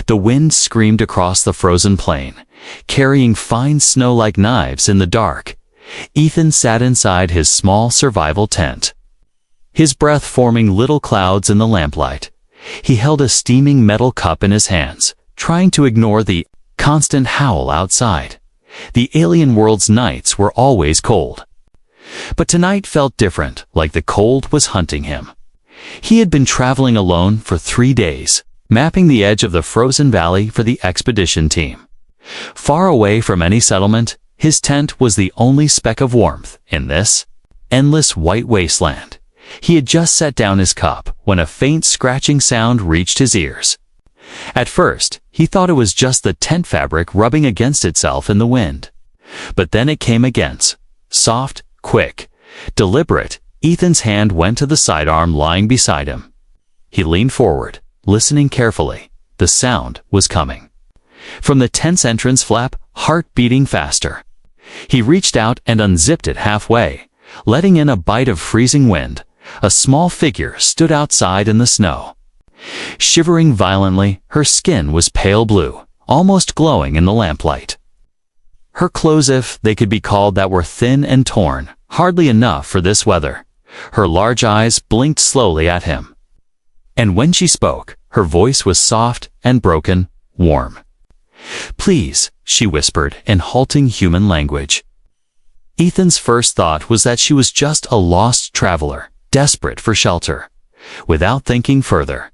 The wind screamed across the frozen plain, carrying fine snow like knives in the dark. Ethan sat inside his small survival tent, his breath forming little clouds in the lamplight. He held a steaming metal cup in his hands, trying to ignore the constant howl outside. The alien world's nights were always cold. But tonight felt different, like the cold was hunting him. He had been traveling alone for 3 days, mapping the edge of the frozen valley for the expedition team. Far away from any settlement, his tent was the only speck of warmth in this endless white wasteland. He had just set down his cup when a faint scratching sound reached his ears. At first, he thought it was just the tent fabric rubbing against itself in the wind. But then it came again, soft, quick, deliberate. Ethan's hand went to the sidearm lying beside him. He leaned forward, listening carefully. The sound was coming from the tent's entrance flap, heart beating faster. He reached out and unzipped it halfway, letting in a bite of freezing wind. A small figure stood outside in the snow. Shivering violently, her skin was pale blue, almost glowing in the lamplight. Her clothes, if they could be called that, were thin and torn, hardly enough for this weather. Her large eyes blinked slowly at him. And when she spoke, her voice was soft and broken, warm. "Please," she whispered in halting human language. Ethan's first thought was that she was just a lost traveler, desperate for shelter. Without thinking further,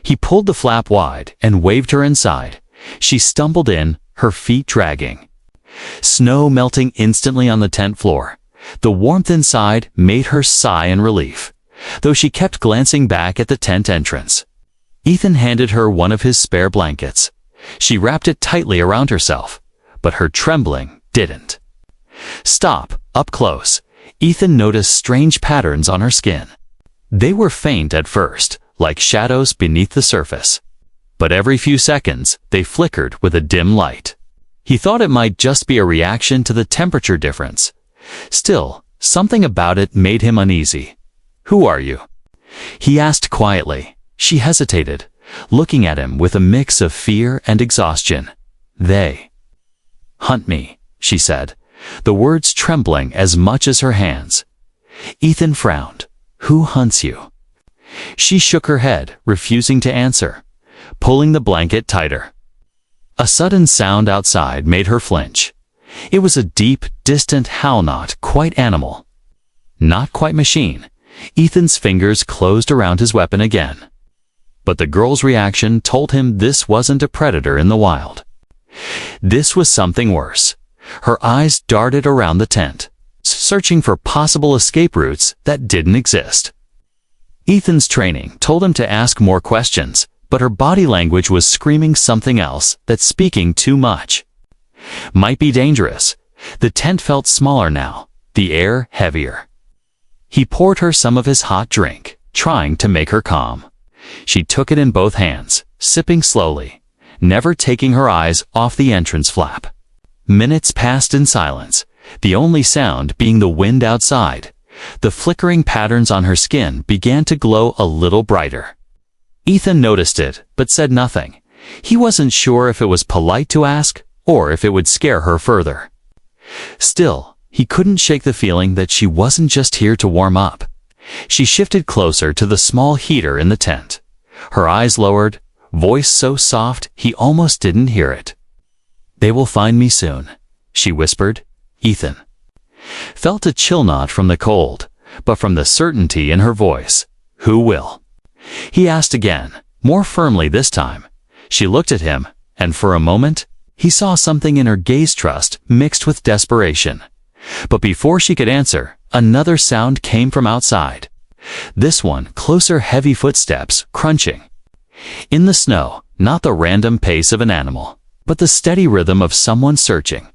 he pulled the flap wide and waved her inside. She stumbled in, her feet dragging. Snow melting instantly on the tent floor. The warmth inside made her sigh in relief, though she kept glancing back at the tent entrance. Ethan handed her one of his spare blankets. She wrapped it tightly around herself, but her trembling didn't stop. Up close, Ethan noticed strange patterns on her skin. They were faint at first, like shadows beneath the surface. But every few seconds, they flickered with a dim light. He thought it might just be a reaction to the temperature difference. Still, something about it made him uneasy. "Who are you?" he asked quietly. She hesitated, looking at him with a mix of fear and exhaustion. "They hunt me," she said, the words trembling as much as her hands. Ethan frowned. "Who hunts you?" She shook her head, refusing to answer, pulling the blanket tighter. A sudden sound outside made her flinch. It was a deep, distant howl, not quite animal, not quite machine. Ethan's fingers closed around his weapon again. But the girl's reaction told him this wasn't a predator in the wild. This was something worse. Her eyes darted around the tent, searching for possible escape routes that didn't exist. Ethan's training told him to ask more questions, but her body language was screaming something else, that speaking too much might be dangerous. The tent felt smaller now, the air heavier. He poured her some of his hot drink, trying to make her calm. She took it in both hands, sipping slowly, never taking her eyes off the entrance flap. Minutes passed in silence, the only sound being the wind outside. The flickering patterns on her skin began to glow a little brighter. Ethan noticed it, but said nothing. He wasn't sure if it was polite to ask, or if it would scare her further. Still, he couldn't shake the feeling that she wasn't just here to warm up. She shifted closer to the small heater in the tent. Her eyes lowered, voice so soft he almost didn't hear it. "They will find me soon," she whispered. Ethan felt a chill not from the cold, but from the certainty in her voice. "Who will?" he asked again, more firmly this time. She looked at him, and for a moment, he saw something in her gaze, trust mixed with desperation. But before she could answer, another sound came from outside. This one, closer, heavy footsteps, crunching in the snow, not the random pace of an animal, but the steady rhythm of someone searching.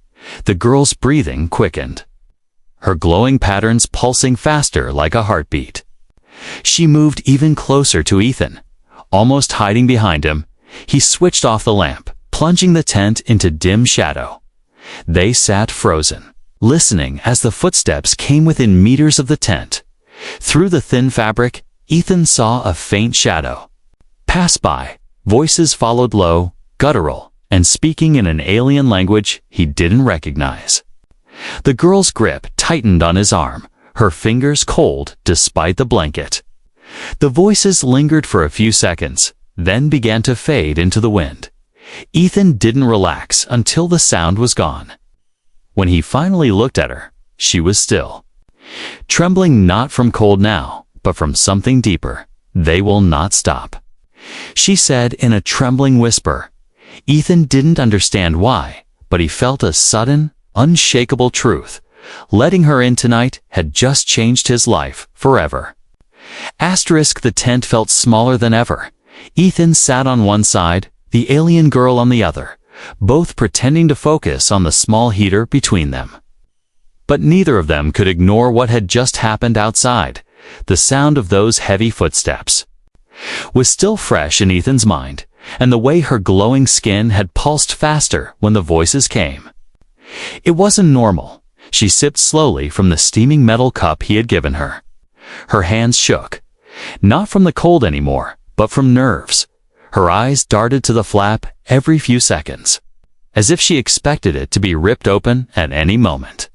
The girl's breathing quickened, her glowing patterns pulsing faster like a heartbeat. She moved even closer to Ethan, almost hiding behind him. He switched off the lamp, plunging the tent into dim shadow. They sat frozen, listening as the footsteps came within meters of the tent. Through the thin fabric, Ethan saw a faint shadow pass by. Voices followed low, guttural, and speaking in an alien language he didn't recognize. The girl's grip tightened on his arm, her fingers cold despite the blanket. The voices lingered for a few seconds, then began to fade into the wind. Ethan didn't relax until the sound was gone. When he finally looked at her, she was still. Trembling not from cold now, but from something deeper. They will not stop, she said in a trembling whisper. Ethan didn't understand why, but he felt a sudden, unshakable truth. Letting her in tonight had just changed his life forever. The tent felt smaller than ever. Ethan sat on one side, the alien girl on the other, both pretending to focus on the small heater between them. But neither of them could ignore what had just happened outside. The sound of those heavy footsteps was still fresh in Ethan's mind, and the way her glowing skin had pulsed faster when the voices came. It wasn't normal. She sipped slowly from the steaming metal cup he had given her. Her hands shook, not from the cold anymore, but from nerves. Her eyes darted to the flap every few seconds, as if she expected it to be ripped open at any moment.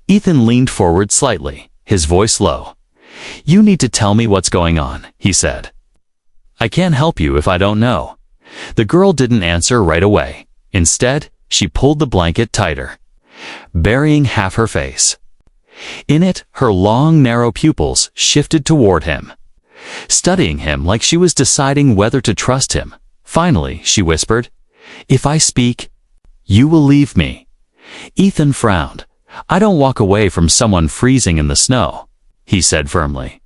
Ethan leaned forward slightly, his voice low. "You need to tell me what's going on," he said. "I can't help you if I don't know." The girl didn't answer right away. Instead, she pulled the blanket tighter, burying half her face. In it, her long, narrow pupils shifted toward him, studying him like she was deciding whether to trust him. Finally, she whispered, "If I speak, you will leave me." Ethan frowned. "I don't walk away from someone freezing in the snow," he said firmly.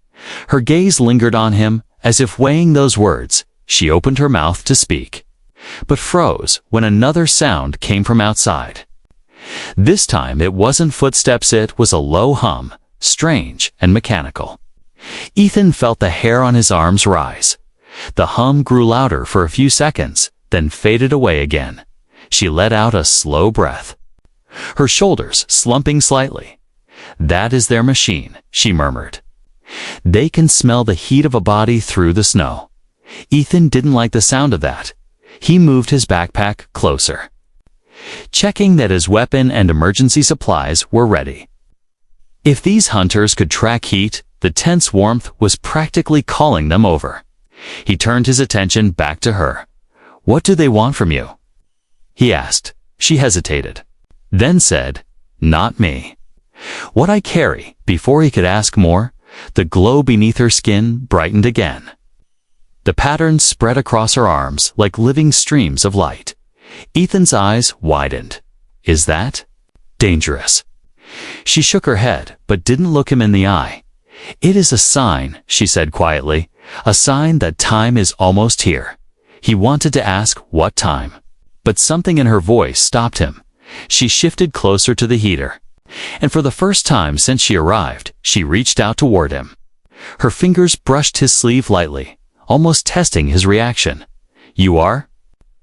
Her gaze lingered on him, as if weighing those words. She opened her mouth to speak, but froze when another sound came from outside. This time it wasn't footsteps, it was a low hum, strange and mechanical. Ethan felt the hair on his arms rise. The hum grew louder for a few seconds, then faded away again. She let out a slow breath, her shoulders slumping slightly. "That is their machine," she murmured. "They can smell the heat of a body through the snow." Ethan didn't like the sound of that. He moved his backpack closer, checking that his weapon and emergency supplies were ready. If these hunters could track heat, the tent's warmth was practically calling them over. He turned his attention back to her. "What do they want from you?" he asked. She hesitated, then said, "Not me." "What I carry." Before he could ask more, the glow beneath her skin brightened again. The pattern spread across her arms like living streams of light. Ethan's eyes widened. "Is that dangerous?" She shook her head, but didn't look him in the eye. "It is a sign," she said quietly, "a sign that time is almost here." He wanted to ask what time, but something in her voice stopped him. She shifted closer to the heater, and for the first time since she arrived, she reached out toward him. Her fingers brushed his sleeve lightly, almost testing his reaction. "You are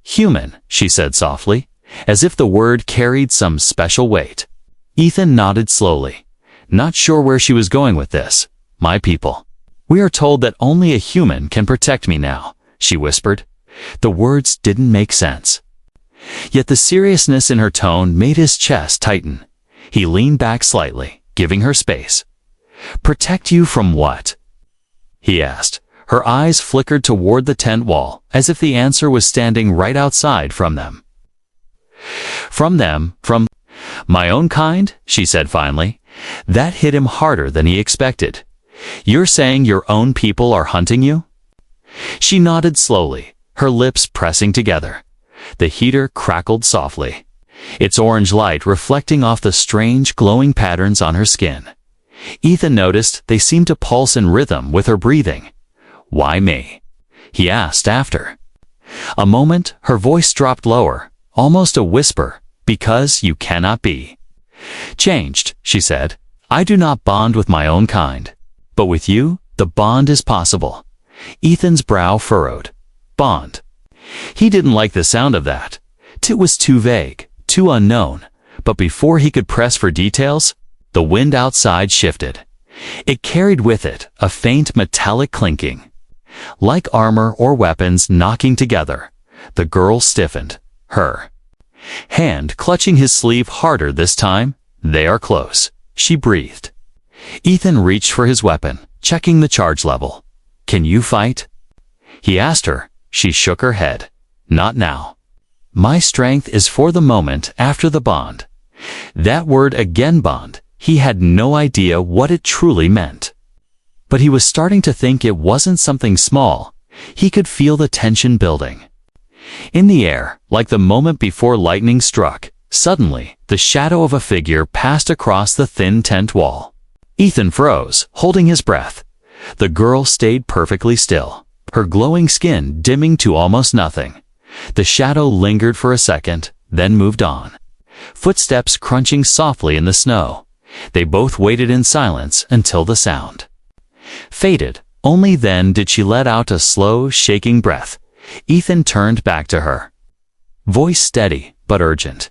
human," she said softly, as if the word carried some special weight. Ethan nodded slowly, not sure where she was going with this. "My people. We are told that only a human can protect me now," she whispered. The words didn't make sense, yet the seriousness in her tone made his chest tighten. He leaned back slightly, giving her space. "Protect you from what?" he asked. Her eyes flickered toward the tent wall, as if the answer was standing right outside from them. From my own kind," she said finally. That hit him harder than he expected. "You're saying your own people are hunting you?" She nodded slowly, her lips pressing together. The heater crackled softly, its orange light reflecting off the strange glowing patterns on her skin. Ethan noticed they seemed to pulse in rhythm with her breathing. "Why me?" he asked after a moment. Her voice dropped lower, almost a whisper. "Because you cannot be changed," she said. "I do not bond with my own kind, but with you, the bond is possible." Ethan's brow furrowed. Bond. He didn't like the sound of that. It was too vague, too unknown. But before he could press for details, the wind outside shifted. It carried with it a faint metallic clinking, like armor or weapons knocking together. The girl stiffened, her hand clutching his sleeve harder this time. "They are close," she breathed. Ethan reached for his weapon, checking the charge level. "Can you fight?" he asked her. She shook her head. "Not now. My strength is for the moment after the bond." That word again, bond. He had no idea what it truly meant. But he was starting to think it wasn't something small. He could feel the tension building. In the air, like the moment before lightning struck, suddenly, the shadow of a figure passed across the thin tent wall. Ethan froze, holding his breath. The girl stayed perfectly still, her glowing skin dimming to almost nothing. The shadow lingered for a second, then moved on. Footsteps crunching softly in the snow. They both waited in silence until the sound faded. Only then did she let out a slow, shaking breath. Ethan turned back to her. Voice steady, but urgent.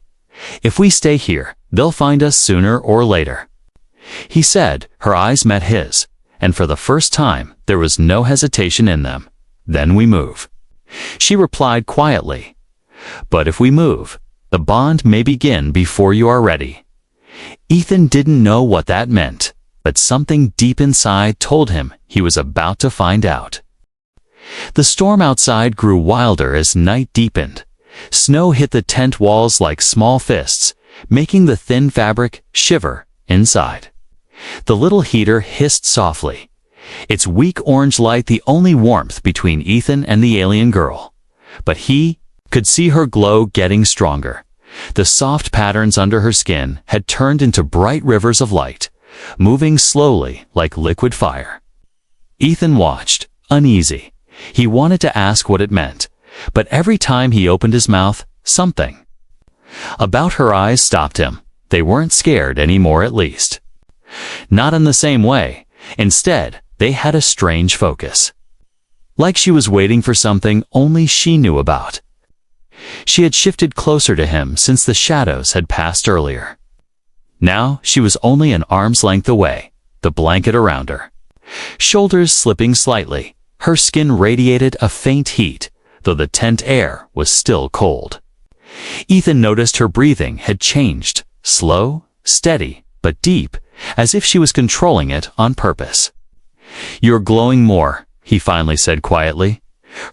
"If we stay here, they'll find us sooner or later," he said. Her eyes met his, and for the first time, there was no hesitation in them. "Then we move," she replied quietly. "But if we move, the bond may begin before you are ready." Ethan didn't know what that meant, but something deep inside told him he was about to find out. The storm outside grew wilder as night deepened. Snow hit the tent walls like small fists, making the thin fabric shiver inside. The little heater hissed softly, its weak orange light the only warmth between Ethan and the alien girl. But he could see her glow getting stronger. The soft patterns under her skin had turned into bright rivers of light, moving slowly like liquid fire. Ethan watched, uneasy. He wanted to ask what it meant, but every time he opened his mouth, something about her eyes stopped him. They weren't scared anymore, at least. Not in the same way. Instead, they had a strange focus. Like she was waiting for something only she knew about. She had shifted closer to him since the shadows had passed earlier. Now she was only an arm's length away, the blanket around her. Shoulders slipping slightly, her skin radiated a faint heat, though the tent air was still cold. Ethan noticed her breathing had changed, slow, steady, but deep, as if she was controlling it on purpose. "You're glowing more," he finally said quietly.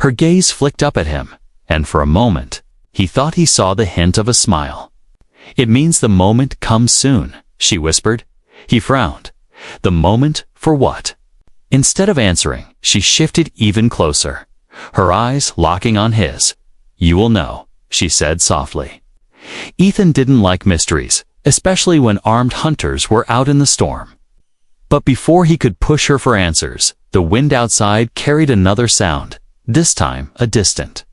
Her gaze flicked up at him, and for a moment, he thought he saw the hint of a smile. "It means the moment comes soon," she whispered. He frowned. "The moment for what?" Instead of answering, she shifted even closer, her eyes locking on his. "You will know," she said softly. Ethan didn't like mysteries, especially when armed hunters were out in the storm. But before he could push her for answers, the wind outside carried another sound, this time a distant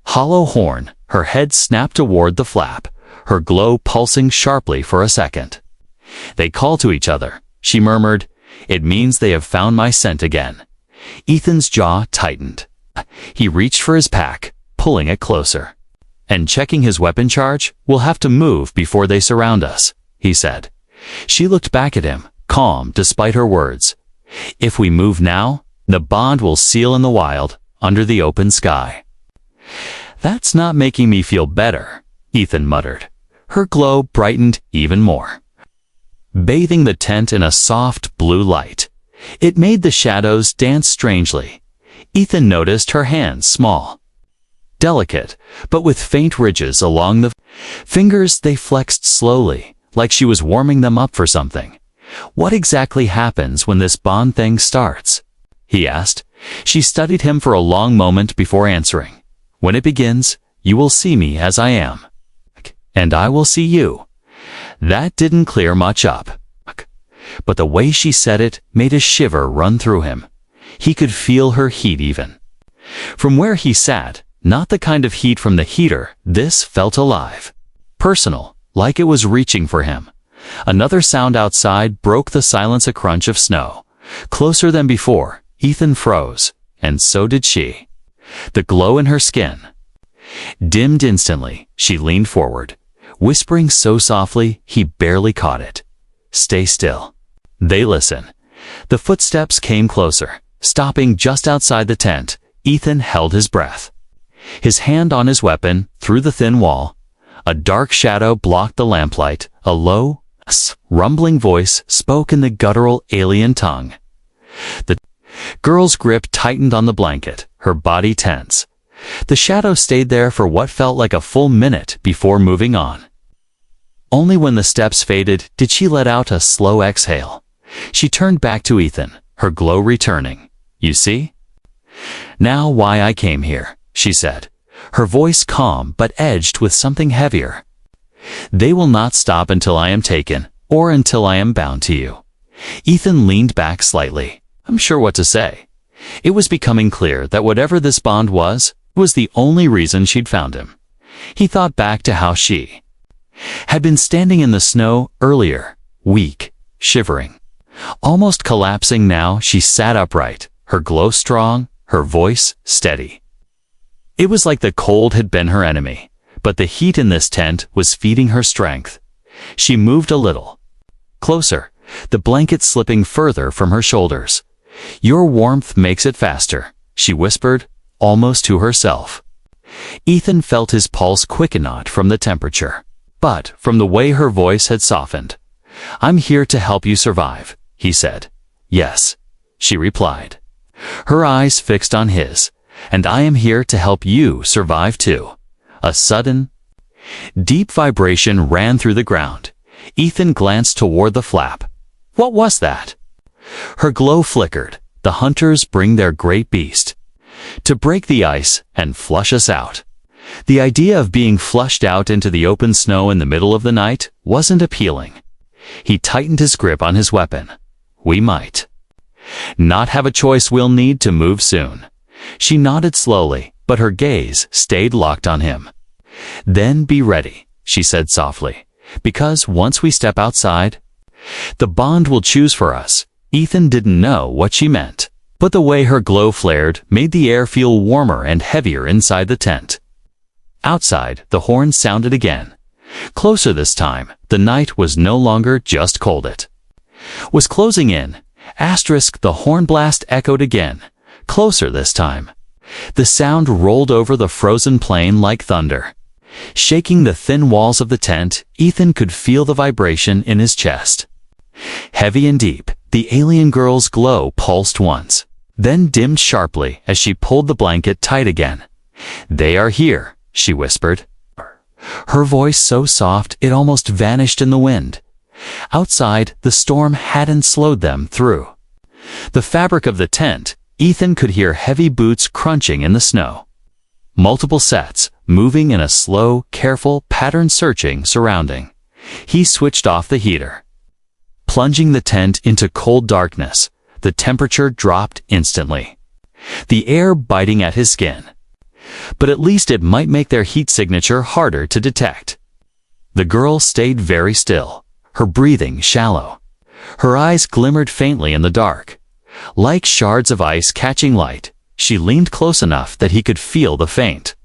hollow horn. Her head snapped toward the flap, her glow pulsing sharply for a second. "They call to each other," she murmured. "It means they have found my scent again." Ethan's jaw tightened. He reached for his pack, pulling it closer. "And checking his weapon charge, we'll have to move before they surround us," he said. She looked back at him, calm despite her words. "If we move now, the bond will seal in the wild, under the open sky." "That's not making me feel better," Ethan muttered. Her glow brightened even more, bathing the tent in a soft blue light. It made the shadows dance strangely. Ethan noticed her hands, small, delicate, but with faint ridges along the fingers. They flexed slowly, like she was warming them up for something. "What exactly happens when this bond thing starts?" he asked. She studied him for a long moment before answering. "When it begins, you will see me as I am. And I will see you." That didn't clear much up. But the way she said it made a shiver run through him. He could feel her heat even from where he sat, not the kind of heat from the heater. This felt alive, personal, like it was reaching for him. Another sound outside broke the silence, a crunch of snow. Closer than before, Ethan froze, and so did she. The glow in her skin dimmed instantly. She leaned forward, whispering so softly he barely caught it. "Stay still." They listened. The footsteps came closer, stopping just outside the tent. Ethan held his breath. his hand on his weapon through the thin wall. A dark shadow blocked the lamplight. A low, rumbling voice spoke in the guttural alien tongue. The girl's grip tightened on the blanket, her body tense. The shadow stayed there for what felt like a full minute before moving on. Only when the steps faded did she let out a slow exhale. She turned back to Ethan, her glow returning. "You see? Now why I came here," she said, her voice calm but edged with something heavier. "They will not stop until I am taken, or until I am bound to you." Ethan leaned back slightly, unsure what to say. It was becoming clear that whatever this bond was the only reason she'd found him. He thought back to how she had been standing in the snow earlier, weak, shivering. Almost collapsing now, she sat upright, her glow strong, her voice steady. It was like the cold had been her enemy, but the heat in this tent was feeding her strength. She moved a little closer, the blanket slipping further from her shoulders. "Your warmth makes it faster," she whispered, almost to herself. Ethan felt his pulse quicken not from the temperature, but from the way her voice had softened. "I'm here to help you survive," he said. "Yes," she replied, her eyes fixed on his. "And I am here to help you survive too." A sudden, deep vibration ran through the ground. Ethan glanced toward the flap. What was that? Her glow flickered. "The hunters bring their great beast to break the ice and flush us out." The idea of being flushed out into the open snow in the middle of the night wasn't appealing. He tightened his grip on his weapon. "We might not have a choice. We'll need to move soon." She nodded slowly, but her gaze stayed locked on him. "Then be ready," she said softly, "because once we step outside, the bond will choose for us." Ethan didn't know what she meant, but the way her glow flared made the air feel warmer and heavier inside the tent. Outside, the horn sounded again. Closer this time, the night was no longer just cold. It was closing in. The horn blast echoed again. Closer this time. The sound rolled over the frozen plain like thunder. Shaking the thin walls of the tent, Ethan could feel the vibration in his chest. Heavy and deep, the alien girl's glow pulsed once, then dimmed sharply as she pulled the blanket tight again. "They are here," she whispered, her voice so soft it almost vanished in the wind. Outside, the storm hadn't slowed them through the fabric of the tent. Ethan could hear heavy boots crunching in the snow. Multiple sets, moving in a slow, careful, pattern-searching surrounding. He switched off the heater, plunging the tent into cold darkness. The temperature dropped instantly, the air biting at his skin. But at least it might make their heat signature harder to detect. The girl stayed very still, her breathing shallow. Her eyes glimmered faintly in the dark, like shards of ice catching light. She leaned close enough that he could feel the faint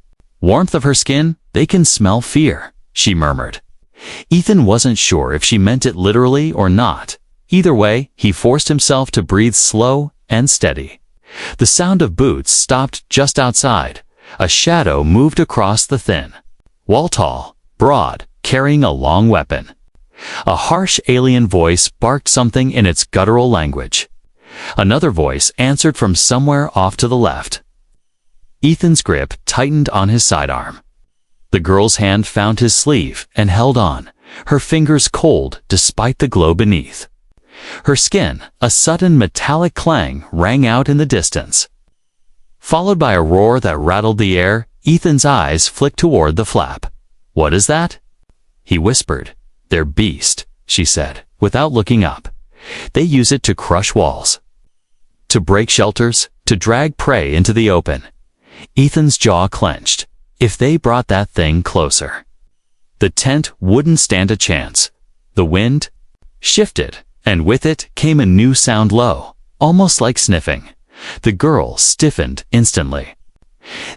warmth of her skin. "They can smell fear," she murmured. Ethan wasn't sure if she meant it literally or not. Either way, he forced himself to breathe slow and steady. The sound of boots stopped just outside. A shadow moved across the thin wall, tall, broad, carrying a long weapon. A harsh alien voice barked something in its guttural language. Another voice answered from somewhere off to the left. Ethan's grip tightened on his sidearm. The girl's hand found his sleeve and held on, her fingers cold despite the glow beneath. Her skin, a sudden metallic clang, rang out in the distance, followed by a roar that rattled the air. Ethan's eyes flicked toward the flap. "What is that?" he whispered. "Their beast," she said, without looking up. "They use it to crush walls, to break shelters, to drag prey into the open." Ethan's jaw clenched. If they brought that thing closer, the tent wouldn't stand a chance. The wind shifted, and with it came a new sound, low, almost like sniffing. The girl stiffened instantly.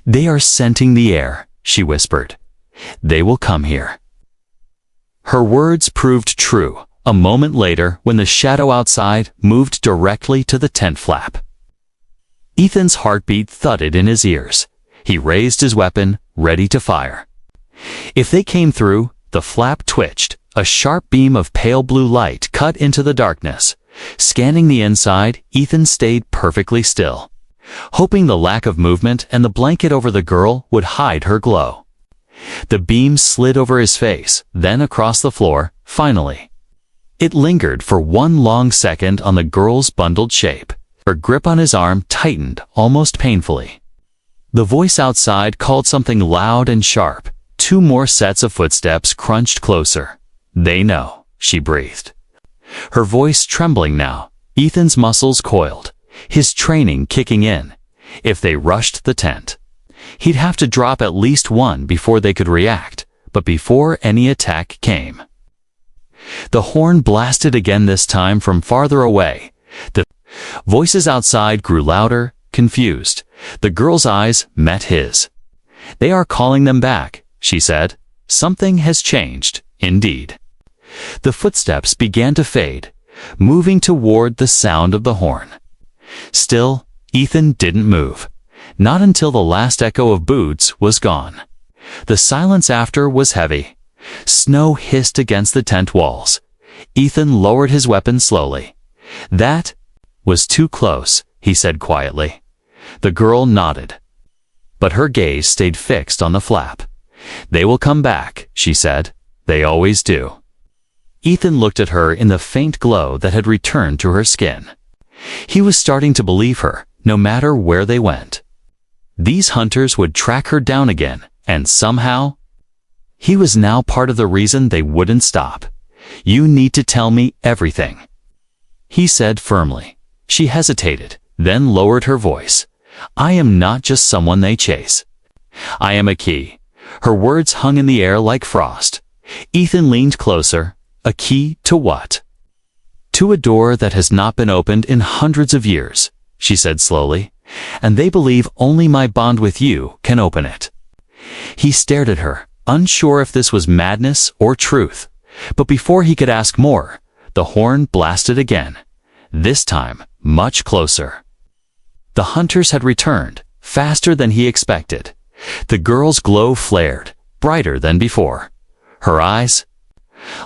"They are scenting the air," she whispered. "They will come here." Her words proved true. A moment later, when the shadow outside moved directly to the tent flap, Ethan's heartbeat thudded in his ears. He raised his weapon, ready to fire. If they came through, the flap twitched. A sharp beam of pale blue light cut into the darkness. Scanning the inside, Ethan stayed perfectly still, hoping the lack of movement and the blanket over the girl would hide her glow. The beam slid over his face, then across the floor, finally. It lingered for one long second on the girl's bundled shape. Her grip on his arm tightened almost painfully. The voice outside called something loud and sharp. 2 more sets of footsteps crunched closer. "They know," she breathed. Her voice trembling now, Ethan's muscles coiled, his training kicking in. If they rushed the tent, he'd have to drop at least one before they could react, but before any attack came. The horn blasted again, this time from farther away. The voices outside grew louder, confused. The girl's eyes met his. "They are calling them back," she said. "Something has changed, indeed." The footsteps began to fade, moving toward the sound of the horn. Still, Ethan didn't move, not until the last echo of boots was gone. The silence after was heavy. Snow hissed against the tent walls. Ethan lowered his weapon slowly. "That was too close," he said quietly. The girl nodded, but her gaze stayed fixed on the flap. "They will come back," she said. "They always do." Ethan looked at her in the faint glow that had returned to her skin. He was starting to believe her, no matter where they went. These hunters would track her down again, and somehow, he was now part of the reason they wouldn't stop. "You need to tell me everything," he said firmly. She hesitated, then lowered her voice. "I am not just someone they chase. I am a key." Her words hung in the air like frost. Ethan leaned closer. "A key to what?" "To a door that has not been opened in hundreds of years," she said slowly, "and they believe only my bond with you can open it." He stared at her, unsure if this was madness or truth. But before he could ask more, the horn blasted again, this time much closer. The hunters had returned, faster than he expected. The girl's glow flared, brighter than before. Her eyes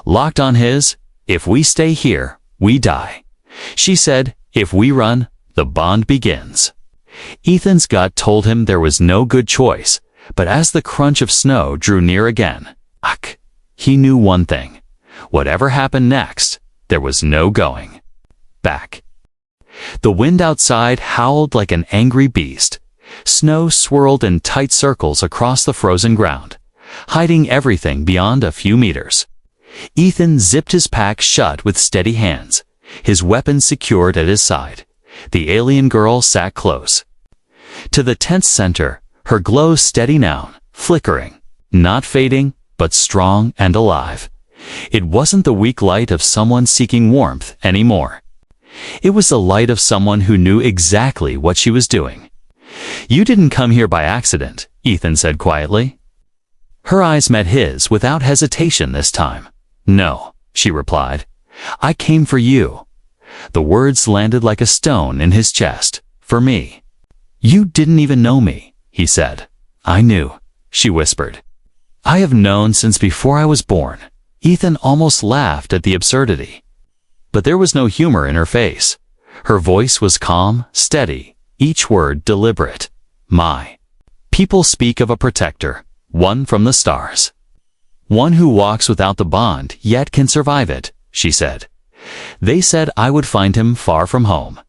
locked on his. "If we stay here, we die," she said. "If we run, the bond begins." Ethan's gut told him there was no good choice, but as the crunch of snow drew near again, he knew one thing. Whatever happened next, there was no going back. The wind outside howled like an angry beast. Snow swirled in tight circles across the frozen ground, hiding everything beyond a few meters. Ethan zipped his pack shut with steady hands, his weapon secured at his side. The alien girl sat close to the tent's center, her glow steady now, flickering, not fading, but strong and alive. It wasn't the weak light of someone seeking warmth anymore. It was the light of someone who knew exactly what she was doing. "You didn't come here by accident," Ethan said quietly. Her eyes met his without hesitation this time. "No," she replied. "I came for you." The words landed like a stone in his chest. "For me." "You didn't even know me," he said. "I knew," she whispered. "I have known since before I was born." Ethan almost laughed at the absurdity. But there was no humor in her face. Her voice was calm, steady, each word deliberate. "My people speak of a protector, one from the stars. One who walks without the bond, yet can survive it," she said. "They said I would find him far from home,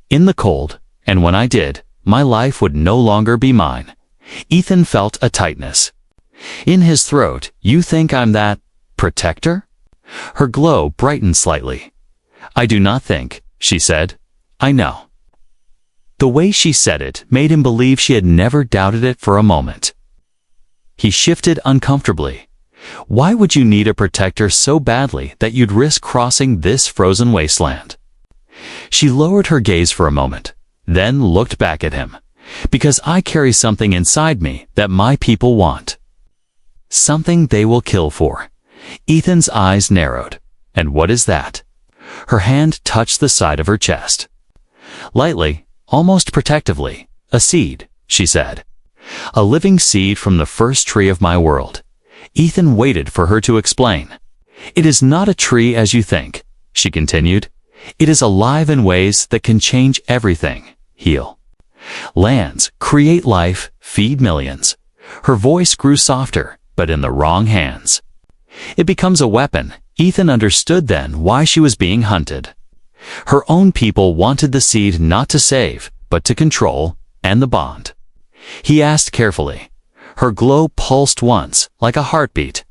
in the cold, and when I did, my life would no longer be mine." Ethan felt a tightness in his throat. "You think I'm that protector?" Her glow brightened slightly. "I do not think," she said. "I know." The way she said it made him believe she had never doubted it for a moment. He shifted uncomfortably. "Why would you need a protector so badly that you'd risk crossing this frozen wasteland?" She lowered her gaze for a moment, then looked back at him. "Because I carry something inside me that my people want. Something they will kill for." Ethan's eyes narrowed. "And what is that?" Her hand touched the side of her chest. Lightly, almost protectively. "A seed," she said. A living seed from the first tree of my world. Ethan waited for her to explain. It is not a tree as you think, she continued. It is alive in ways that can change everything, heal lands, create life, feed millions. Her voice grew softer, but in the wrong hands. It becomes a weapon. Ethan understood then why she was being hunted. Her own people wanted the seed not to save, but to control, and the bond. He asked carefully. Her glow pulsed once, like a heartbeat.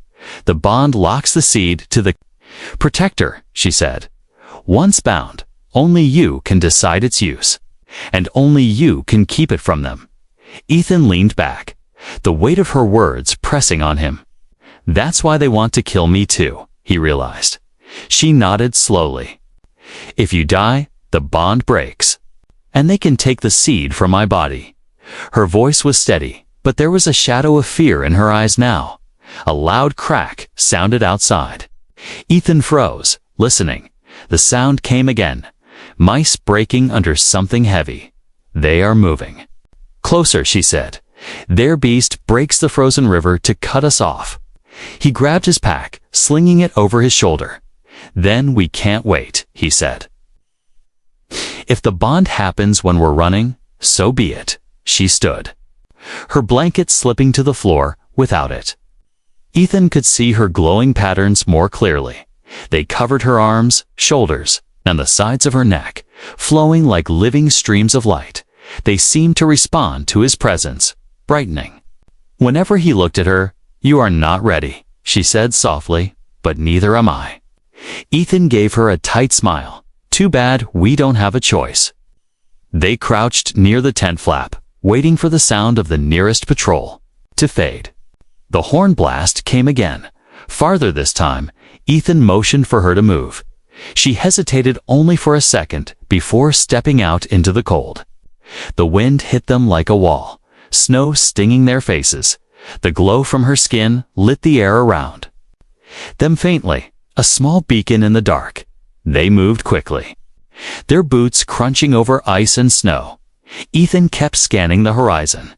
The bond locks the seed to the protector, she said. Once bound, only you can decide its use. And only you can keep it from them. Ethan leaned back, the weight of her words pressing on him. That's why they want to kill me too, he realized. She nodded slowly. If you die, the bond breaks. And they can take the seed from my body. Her voice was steady, but there was a shadow of fear in her eyes now. A loud crack sounded outside. Ethan froze, listening. The sound came again. Mice breaking under something heavy. They are moving. Closer, she said. Their beast breaks the frozen river to cut us off. He grabbed his pack, slinging it over his shoulder. Then we can't wait, he said. If the bond happens when we're running, so be it. She stood, her blanket slipping to the floor without it. Ethan could see her glowing patterns more clearly. They covered her arms, shoulders, and the sides of her neck, flowing like living streams of light. They seemed to respond to his presence, brightening. Whenever he looked at her, "You are not ready," she said softly, "but neither am I." Ethan gave her a tight smile. "Too bad we don't have a choice." They crouched near the tent flap, waiting for the sound of the nearest patrol to fade. The horn blast came again. Farther this time, Ethan motioned for her to move. She hesitated only for a second before stepping out into the cold. The wind hit them like a wall, snow stinging their faces. The glow from her skin lit the air around them faintly, a small beacon in the dark. They moved quickly, their boots crunching over ice and snow. Ethan kept scanning the horizon.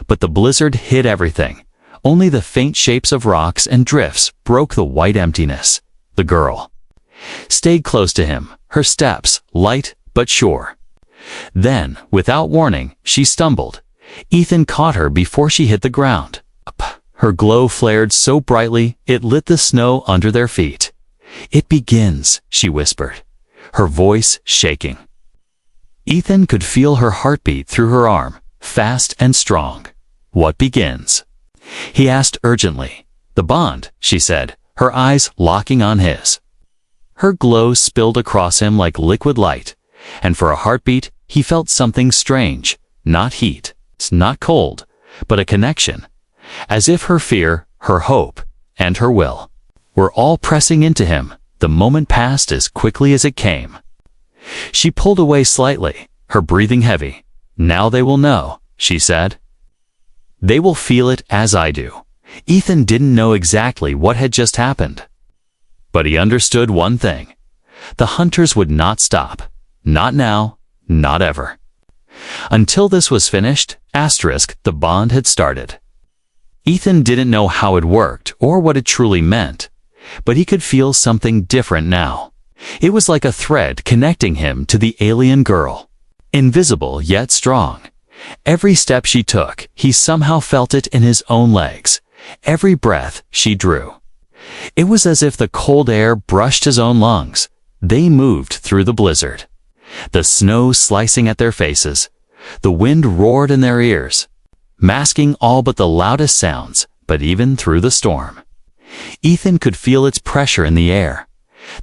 But the blizzard hid everything. Only the faint shapes of rocks and drifts broke the white emptiness. The girl stayed close to him, her steps light but sure. Then, without warning, she stumbled. Ethan caught her before she hit the ground. Her glow flared so brightly it lit the snow under their feet. "It begins," she whispered, her voice shaking. Ethan could feel her heartbeat through her arm, fast and strong. "What begins?" he asked urgently. "The bond," she said, her eyes locking on his. Her glow spilled across him like liquid light, and for a heartbeat he felt something strange. Not heat, not cold, but a connection. As if her fear, her hope, and her will were all pressing into him. The moment passed as quickly as it came. She pulled away slightly, her breathing heavy. "Now they will know," she said. "They will feel it as I do." Ethan didn't know exactly what had just happened. But he understood one thing. The hunters would not stop. Not now, not ever. Until this was finished, the bond had started. Ethan didn't know how it worked or what it truly meant, but he could feel something different now. It was like a thread connecting him to the alien girl. Invisible yet strong. Every step she took, he somehow felt it in his own legs. Every breath she drew. It was as if the cold air brushed his own lungs. They moved through the blizzard. The snow slicing at their faces. The wind roared in their ears, masking all but the loudest sounds, but even through the storm. Ethan could feel its pressure in the air.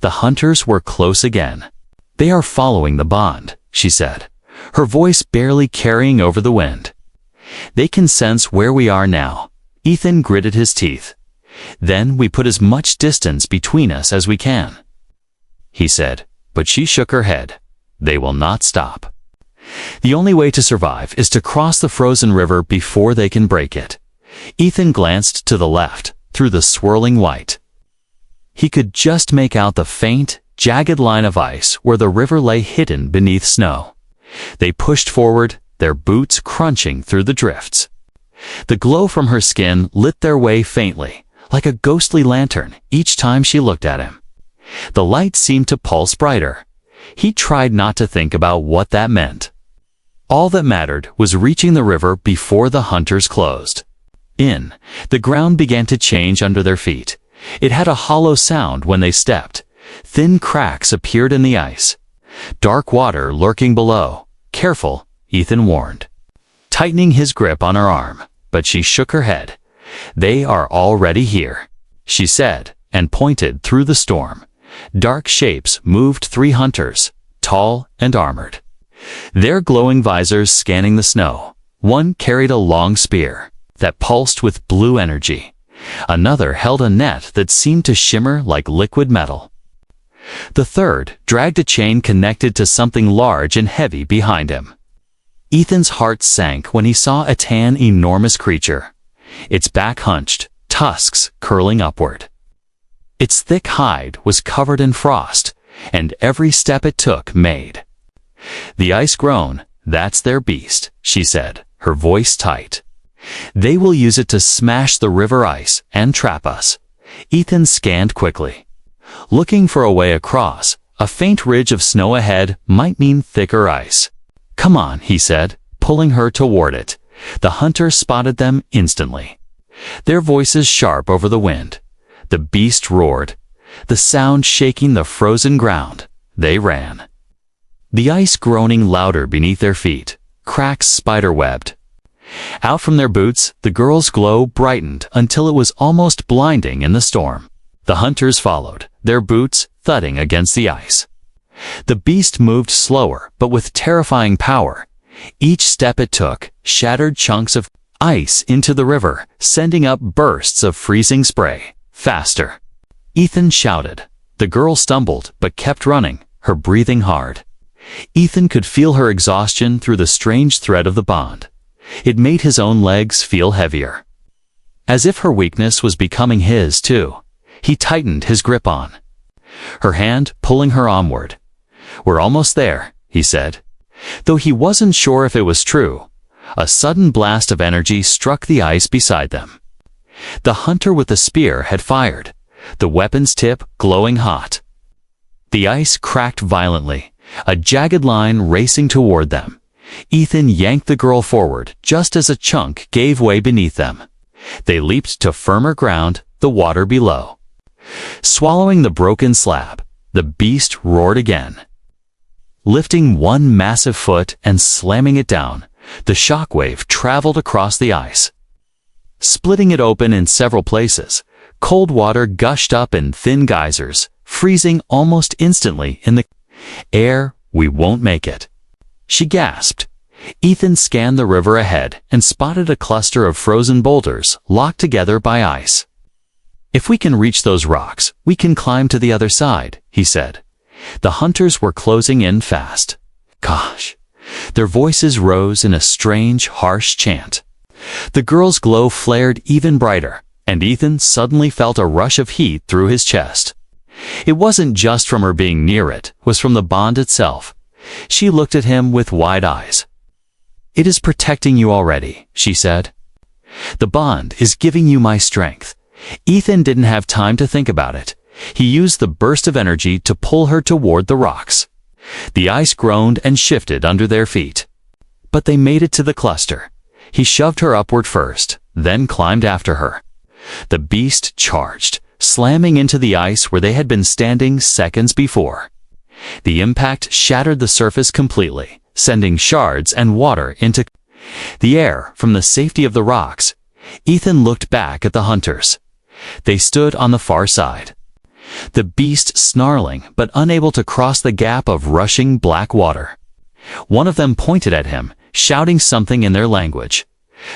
The hunters were close again. "They are following the bond," she said, her voice barely carrying over the wind. "They can sense where we are now." Ethan gritted his teeth. "Then we put as much distance between us as we can," he said, but she shook her head. "They will not stop. The only way to survive is to cross the frozen river before they can break it." Ethan glanced to the left, through the swirling white. He could just make out the faint, jagged line of ice where the river lay hidden beneath snow. They pushed forward, their boots crunching through the drifts. The glow from her skin lit their way faintly, like a ghostly lantern, each time she looked at him. The light seemed to pulse brighter. He tried not to think about what that meant. All that mattered was reaching the river before the hunters closed. The ground began to change under their feet. It had a hollow sound when they stepped. Thin cracks appeared in the ice. Dark water lurking below. Careful, Ethan warned, tightening his grip on her arm, but she shook her head. They are already here, she said, and pointed through the storm. Dark shapes moved 3 hunters, tall and armored. Their glowing visors scanning the snow. One carried a long spear that pulsed with blue energy. Another held a net that seemed to shimmer like liquid metal. The third dragged a chain connected to something large and heavy behind him. Ethan's heart sank when he saw a tan, enormous creature. Its back hunched, tusks curling upward. Its thick hide was covered in frost, and every step it took made. The ice grown, that's their beast, she said, her voice tight. They will use it to smash the river ice and trap us. Ethan scanned quickly. Looking for a way across, a faint ridge of snow ahead might mean thicker ice. Come on, he said, pulling her toward it. The hunter spotted them instantly. Their voices sharp over the wind. The beast roared, the sound shaking the frozen ground. They ran. The ice groaning louder beneath their feet, cracks spider-webbed. Out from their boots, the girl's glow brightened until it was almost blinding in the storm. The hunters followed, their boots thudding against the ice. The beast moved slower, but with terrifying power. Each step it took shattered chunks of ice into the river, sending up bursts of freezing spray. Faster! Ethan shouted. The girl stumbled, but kept running, her breathing hard. Ethan could feel her exhaustion through the strange thread of the bond. It made his own legs feel heavier. As if her weakness was becoming his, too. He tightened his grip on her hand, pulling her onward. We're almost there, he said. Though he wasn't sure if it was true, a sudden blast of energy struck the ice beside them. The hunter with the spear had fired, the weapon's tip glowing hot. The ice cracked violently, a jagged line racing toward them. Ethan yanked the girl forward just as a chunk gave way beneath them. They leaped to firmer ground, the water below. Swallowing the broken slab, the beast roared again. Lifting one massive foot and slamming it down, the shockwave traveled across the ice. Splitting it open in several places, cold water gushed up in thin geysers, freezing almost instantly in the air. We won't make it, she gasped. Ethan scanned the river ahead and spotted a cluster of frozen boulders locked together by ice. If we can reach those rocks, we can climb to the other side, he said. The hunters were closing in fast. Gosh! Their voices rose in a strange, harsh chant. The girl's glow flared even brighter, and Ethan suddenly felt a rush of heat through his chest. It wasn't just from her being near it, it was from the bond itself. She looked at him with wide eyes. It is protecting you already, she said. The bond is giving you my strength. Ethan didn't have time to think about it. He used the burst of energy to pull her toward the rocks. The ice groaned and shifted under their feet. But they made it to the cluster. He shoved her upward first, then climbed after her. The beast charged, slamming into the ice where they had been standing seconds before. The impact shattered the surface completely, sending shards and water into the air from the safety of the rocks. Ethan looked back at the hunters. They stood on the far side. The beast snarling but unable to cross the gap of rushing black water. One of them pointed at him, shouting something in their language.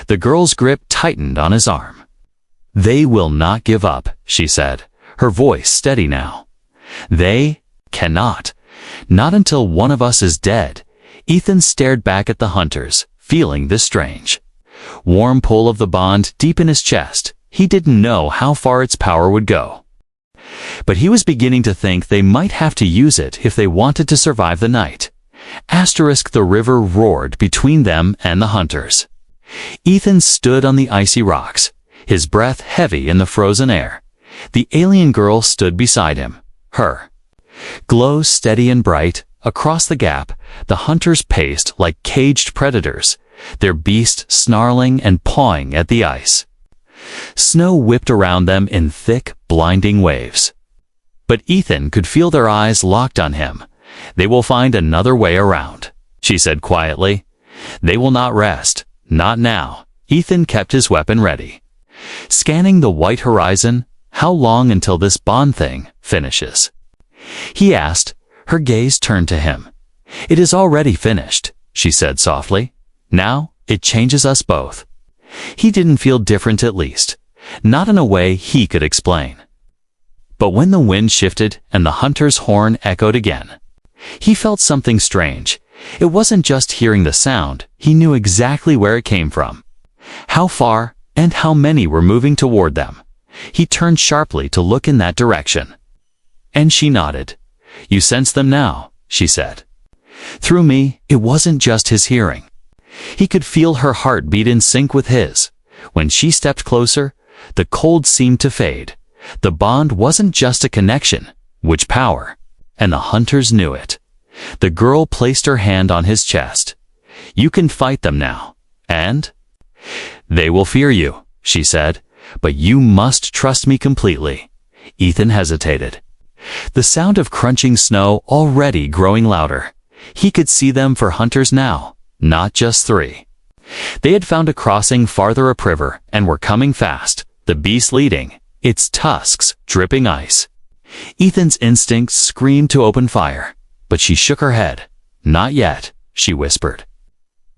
The girl's grip tightened on his arm. They will not give up, she said, her voice steady now. They cannot. Not until one of us is dead. Ethan stared back at the hunters, feeling this strange warm pull of the bond deep in his chest. He didn't know how far its power would go. But he was beginning to think they might have to use it if they wanted to survive the night. The river roared between them and the hunters. Ethan stood on the icy rocks, his breath heavy in the frozen air. The alien girl stood beside him, her glow steady and bright. Across the gap, the hunters paced like caged predators, their beast snarling and pawing at the ice. Snow whipped around them in thick, blinding waves. But Ethan could feel their eyes locked on him. "They will find another way around," she said quietly. "They will not rest, not now." Ethan kept his weapon ready. Scanning the white horizon, "How long until this bond thing finishes?" he asked. Her gaze turned to him. "It is already finished," she said softly. "Now, it changes us both." He didn't feel different, at least, not in a way he could explain. But when the wind shifted and the hunter's horn echoed again, he felt something strange. It wasn't just hearing the sound, he knew exactly where it came from, how far, and how many were moving toward them. He turned sharply to look in that direction. And she nodded. "You sense them now," she said. Through me, it wasn't just his hearing. He could feel her heart beat in sync with his. When she stepped closer, the cold seemed to fade. The bond wasn't just a connection, which power, and the hunters knew it. The girl placed her hand on his chest. "You can fight them now, and they will fear you," she said, "but you must trust me completely." Ethan hesitated. The sound of crunching snow already growing louder. He could see them for hunters now, not just three. They had found a crossing farther upriver and were coming fast, the beast leading, its tusks dripping ice. Ethan's instincts screamed to open fire, but she shook her head. "Not yet," she whispered.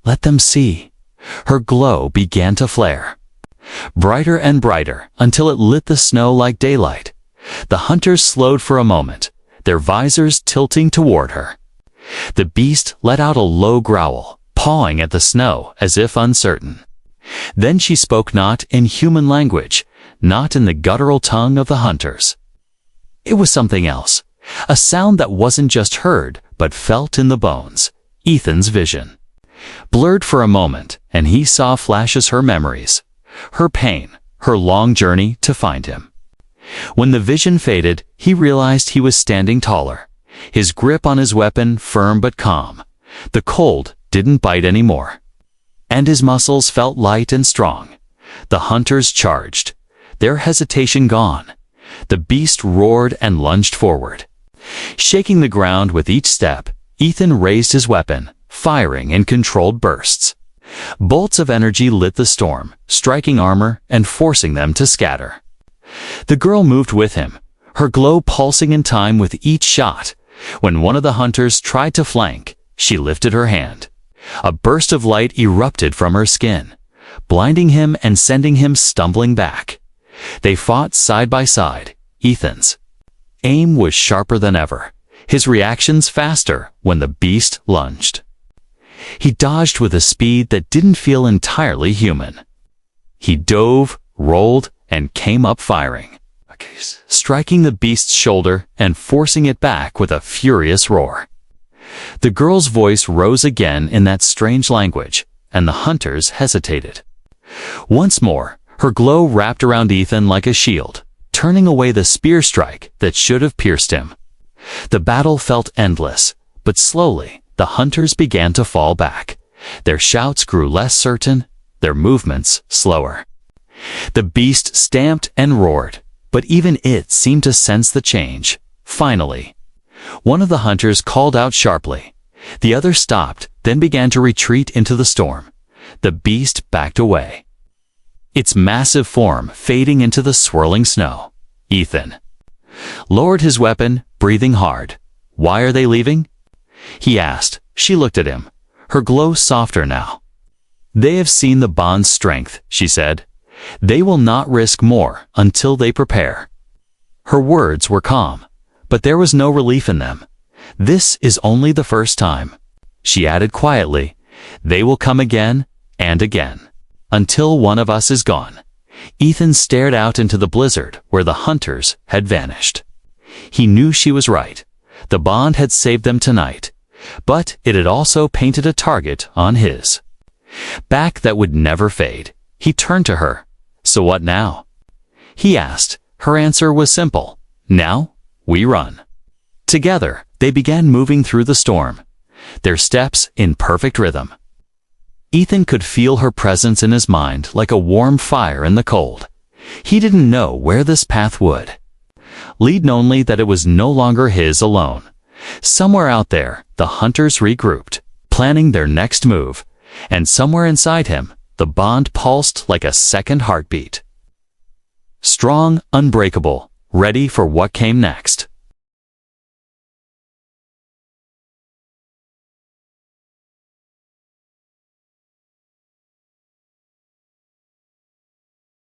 "Let them see." Her glow began to flare, brighter and brighter until it lit the snow like daylight. The hunters slowed for a moment, their visors tilting toward her. The beast let out a low growl, pawing at the snow as if uncertain. Then she spoke, not in human language, not in the guttural tongue of the hunters. It was something else, a sound that wasn't just heard, but felt in the bones. Ethan's vision blurred for a moment, and he saw flashes her memories, her pain, her long journey to find him. When the vision faded, he realized he was standing taller, his grip on his weapon firm but calm. The cold didn't bite anymore, and his muscles felt light and strong. The hunters charged, their hesitation gone. The beast roared and lunged forward. Shaking the ground with each step, Ethan raised his weapon, firing in controlled bursts. Bolts of energy lit the storm, striking armor and forcing them to scatter. The girl moved with him, her glow pulsing in time with each shot. When one of the hunters tried to flank, she lifted her hand. A burst of light erupted from her skin, blinding him and sending him stumbling back. They fought side by side. Ethan's aim was sharper than ever, his reactions faster when the beast lunged. He dodged with a speed that didn't feel entirely human. He dove, rolled, and came up firing, striking the beast's shoulder and forcing it back with a furious roar. The girl's voice rose again in that strange language, and the hunters hesitated. Once more, her glow wrapped around Ethan like a shield, turning away the spear strike that should have pierced him. The battle felt endless, but slowly the hunters began to fall back. Their shouts grew less certain, their movements slower. The beast stamped and roared, but even it seemed to sense the change. Finally, one of the hunters called out sharply. The other stopped, then began to retreat into the storm. The beast backed away, its massive form fading into the swirling snow. Ethan lowered his weapon, breathing hard. "Why are they leaving?" he asked. She looked at him, her glow softer now. "They have seen the bond's strength," she said. "They will not risk more until they prepare." Her words were calm, but there was no relief in them. "This is only the first time," she added quietly. "They will come again and again, until one of us is gone." Ethan stared out into the blizzard where the hunters had vanished. He knew she was right. The bond had saved them tonight, but it had also painted a target on his. Back that would never fade. He turned to her. "So what now?" he asked. Her answer was simple. "Now, we run." Together, they began moving through the storm, their steps in perfect rhythm. Ethan could feel her presence in his mind like a warm fire in the cold. He didn't know where this path would lead, only that it was no longer his alone. Somewhere out there, the hunters regrouped, planning their next move, and somewhere inside him, the bond pulsed like a second heartbeat. Strong, unbreakable, ready for what came next.